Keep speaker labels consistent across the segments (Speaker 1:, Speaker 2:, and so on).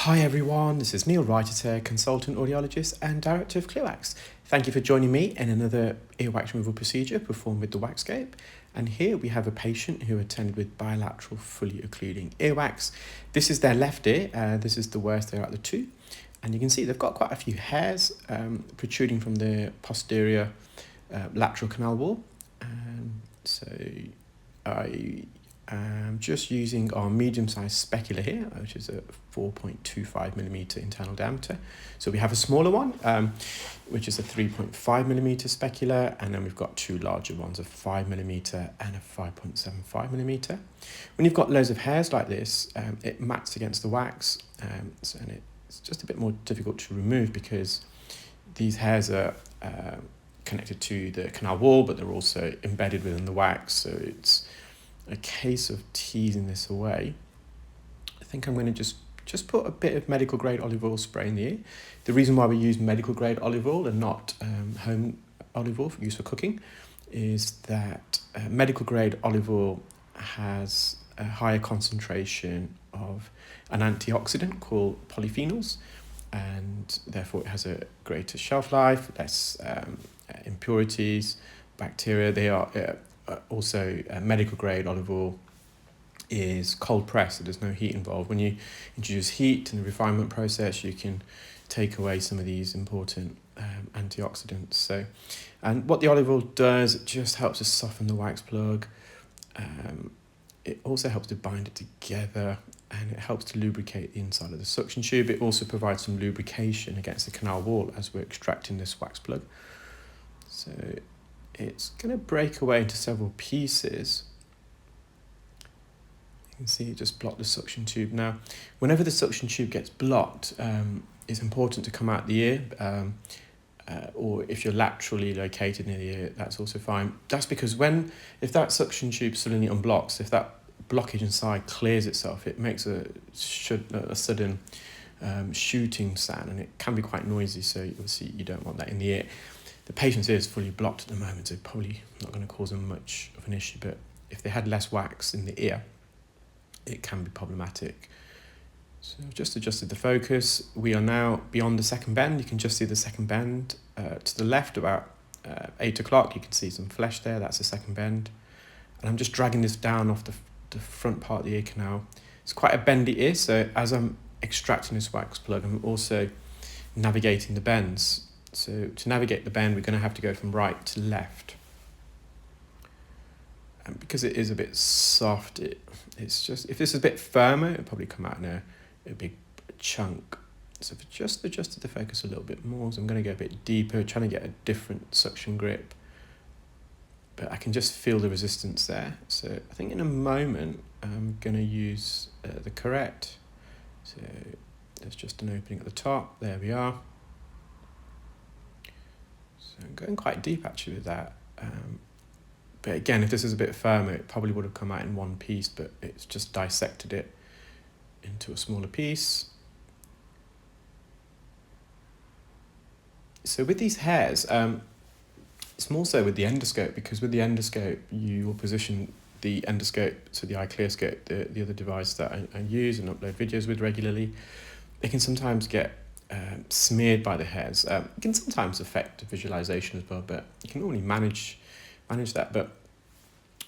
Speaker 1: Hi everyone, this is Neel Raithatha, consultant audiologist and director of WAXscope. Thank you for joining me in another earwax removal procedure performed with the WAXscope. And here we have a patient who attended with bilateral fully occluding earwax. This is their left ear, this is the worst ear out of the two. And you can see they've got quite a few hairs protruding from the posterior lateral canal wall. So I'm just using our medium-sized specular here, which is a 4.25mm internal diameter. So we have a smaller one, which is a 3.5mm specular, and then we've got two larger ones, a 5mm and a 5.75mm. When you've got loads of hairs like this, it mats against the wax, and it's just a bit more difficult to remove because these hairs are connected to the canal wall, but they're also embedded within the wax, so it's a case of teasing this away. I think I'm going to just put a bit of medical grade olive oil spray in the ear. The reason why we use medical grade olive oil and not home olive oil for use for cooking is that medical grade olive oil has a higher concentration of an antioxidant called polyphenols, and therefore it has a greater shelf life, less impurities, bacteria. They are also medical grade olive oil is cold pressed, so there's no heat involved. When you introduce heat in the refinement process, you can take away some of these important antioxidants. So, and what the olive oil does, it just helps to soften the wax plug. It also helps to bind it together, and it helps to lubricate the inside of the suction tube. It also provides some lubrication against the canal wall as we're extracting this wax plug. So it's going to break away into several pieces. You can see it just blocked the suction tube. Now, whenever the suction tube gets blocked, it's important to come out the ear, or if you're laterally located near the ear, that's also fine. That's because if that suction tube suddenly unblocks, if that blockage inside clears itself, it makes a sudden shooting sound, and it can be quite noisy, so obviously you don't want that in the ear. The patient's ear is fully blocked at the moment, so probably not going to cause them much of an issue, but if they had less wax in the ear, it can be problematic. So I've just adjusted the focus. We are now beyond the second bend. You can just see the second bend to the left, about 8 o'clock. You can see some flesh there, that's the second bend. And I'm just dragging this down off the front part of the ear canal. It's quite a bendy ear, so as I'm extracting this wax plug, I'm also navigating the bends. So to navigate the bend, we're going to have to go from right to left. And because it is a bit soft, it's just, if this is a bit firmer, it'll probably come out in a big chunk. So I've just adjusted the focus a little bit more, so I'm going to go a bit deeper, trying to get a different suction grip. But I can just feel the resistance there. So I think in a moment, I'm going to use the correct. So there's just an opening at the top. There we are. So I'm going quite deep actually with that. But again, if this is a bit firmer, it probably would have come out in one piece, but it's just dissected it into a smaller piece. So with these hairs, it's more so with the endoscope, because with the endoscope, you will position the endoscope, so the iClearScope, the other device that I use and upload videos with regularly. It can sometimes get smeared by the hairs. It can sometimes affect the visualization as well, but you can normally manage that. But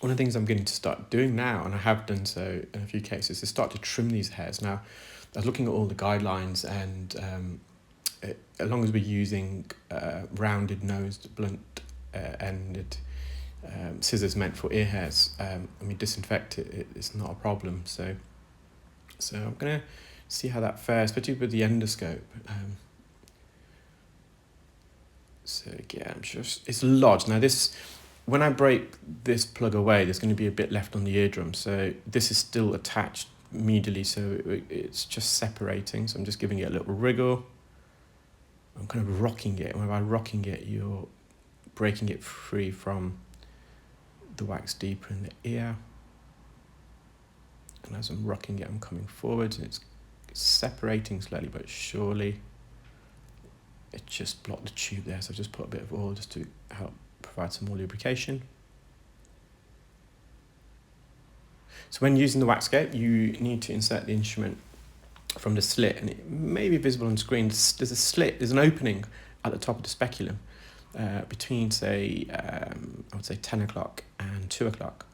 Speaker 1: one of the things I'm going to start doing now, and I have done so in a few cases, is start to trim these hairs. Now, I was looking at all the guidelines, and as long as we're using rounded nosed, blunt ended scissors meant for ear hairs, and we disinfect it, it's not a problem. So I'm going to see how that fares, particularly with the endoscope. So again, it's lodged. Now when I break this plug away, there's going to be a bit left on the eardrum. So this is still attached medially, so it's just separating. So I'm just giving it a little wriggle. I'm kind of rocking it. When I'm rocking it, you're breaking it free from the wax deeper in the ear. And as I'm rocking it, I'm coming forward, and it's separating slowly but surely. It just blocked the tube there, so I've just put a bit of oil just to help provide some more lubrication. So when using the WAXscope, you need to insert the instrument from the slit, and it may be visible on screen. There's a slit, there's an opening at the top of the speculum between, say, I would say 10 o'clock and 2 o'clock.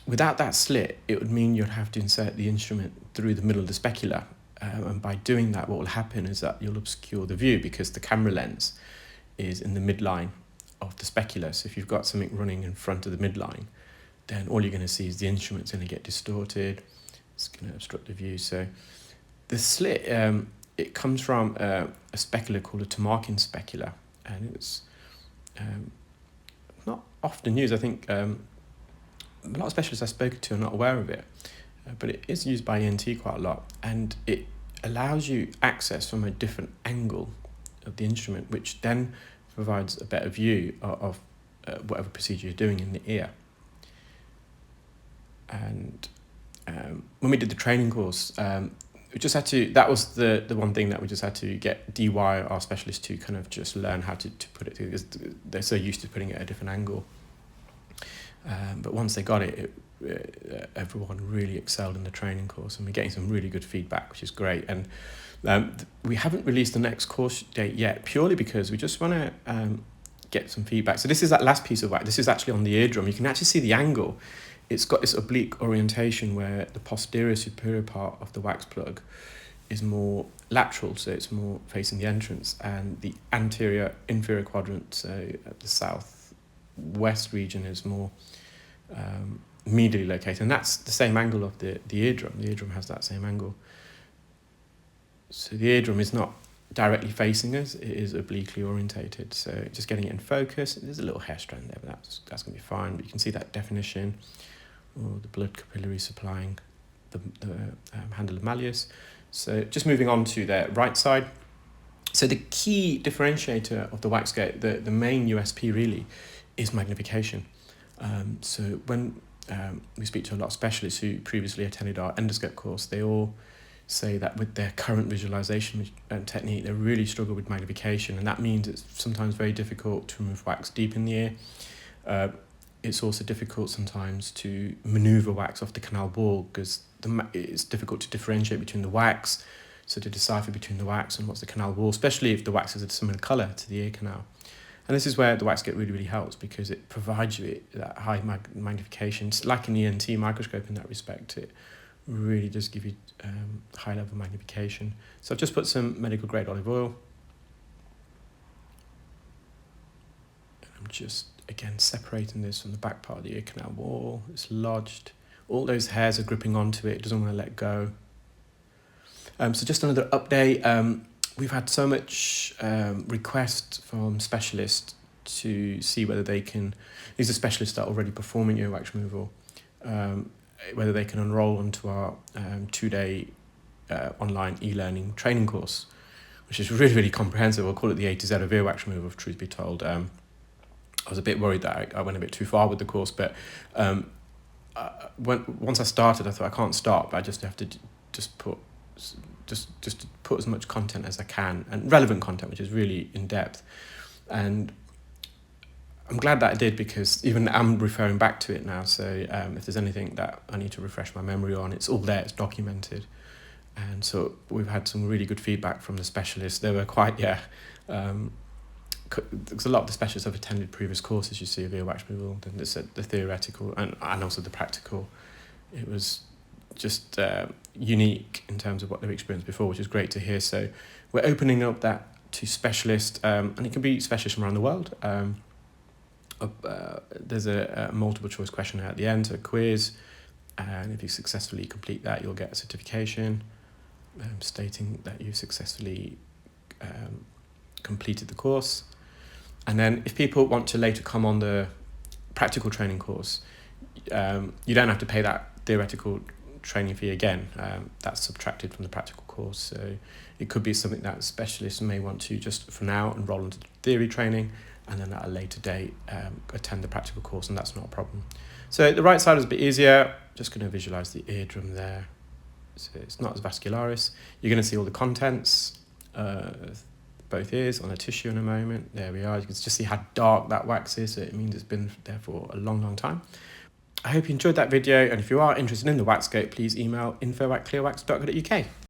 Speaker 1: Without that slit, it would mean you'd have to insert the instrument through the middle of the specula. And by doing that, what will happen is that you'll obscure the view because the camera lens is in the midline of the specula. So if you've got something running in front of the midline, then all you're going to see is the instrument's going to get distorted. It's going to obstruct the view. So the slit, it comes from a specula called a Tomarkin specula, and it's not often used. I think a lot of specialists I've spoken to are not aware of it, but it is used by ENT quite a lot, and it allows you access from a different angle of the instrument, which then provides a better view of whatever procedure you're doing in the ear. And when we did the training course, we just had to, that was the one thing that we just had to get DY, our specialist, to kind of just learn how to put it, because they're so used to putting it at a different angle. But once they got it, everyone really excelled in the training course, and we're getting some really good feedback, which is great. And we haven't released the next course date yet, purely because we just want to get some feedback. So this is that last piece of wax. This is actually on the eardrum. You can actually see the angle. It's got this oblique orientation where the posterior superior part of the wax plug is more lateral, so it's more facing the entrance, and the anterior inferior quadrant, so at the southwest region, is more medially located, and that's the same angle of the eardrum. The eardrum has that same angle. So the eardrum is not directly facing us, it is obliquely orientated. So just getting it in focus, there's a little hair strand there, but that's going to be fine. But you can see that definition, or the blood capillary supplying the handle of malleus. So just moving on to the right side. So the key differentiator of the WAXscope, the main USP really, is magnification. So when we speak to a lot of specialists who previously attended our endoscope course, they all say that with their current visualization technique, they really struggle with magnification, and that means it's sometimes very difficult to remove wax deep in the ear. It's also difficult sometimes to maneuver wax off the canal wall, because it's difficult to differentiate between the wax, so to decipher between the wax and what's the canal wall, especially if the wax is a similar colour to the ear canal. And this is where the WAXscope really, really helps, because it provides you that high magnification. It's like an ENT microscope in that respect. It really does give you high level magnification. So I've just put some medical grade olive oil. I'm just, again, separating this from the back part of the ear canal wall. It's lodged. All those hairs are gripping onto it. It doesn't want to let go. So just another update. We've had so much request from specialists to see whether they can, these are specialists that are already performing earwax removal, whether they can enroll onto our 2-day online e-learning training course, which is really, really comprehensive. We'll call it the A to Z of earwax removal, if truth be told. I was a bit worried that I went a bit too far with the course, but once I started, I thought I can't stop. I just have to just put as much content as I can, and relevant content, which is really in depth. And I'm glad that I did, because even I'm referring back to it now. So if there's anything that I need to refresh my memory on, it's all there, it's documented. And so we've had some really good feedback from the specialists. They were quite, because a lot of the specialists have attended previous courses, you see, of earwax removal, and the theoretical and also the practical. It was just unique in terms of what they've experienced before, which is great to hear. So we're opening up that to specialists, and it can be specialists from around the world. There's a multiple choice questionnaire at the end, so a quiz, and if you successfully complete that, you'll get a certification stating that you successfully completed the course. And then if people want to later come on the practical training course, you don't have to pay that theoretical training fee again. That's subtracted from the practical course. So it could be something that specialists may want to just for now enroll into the theory training, and then at a later date attend the practical course, and that's not a problem. So the right side is a bit easier. Just going to visualize the eardrum there. So it's not as vascularis. You're going to see all the contents, both ears, on a tissue in a moment. There we are. You can just see how dark that wax is. So it means it's been there for a long, long time. I hope you enjoyed that video, and if you are interested in the WAXscope, please email info@clearwax.co.uk.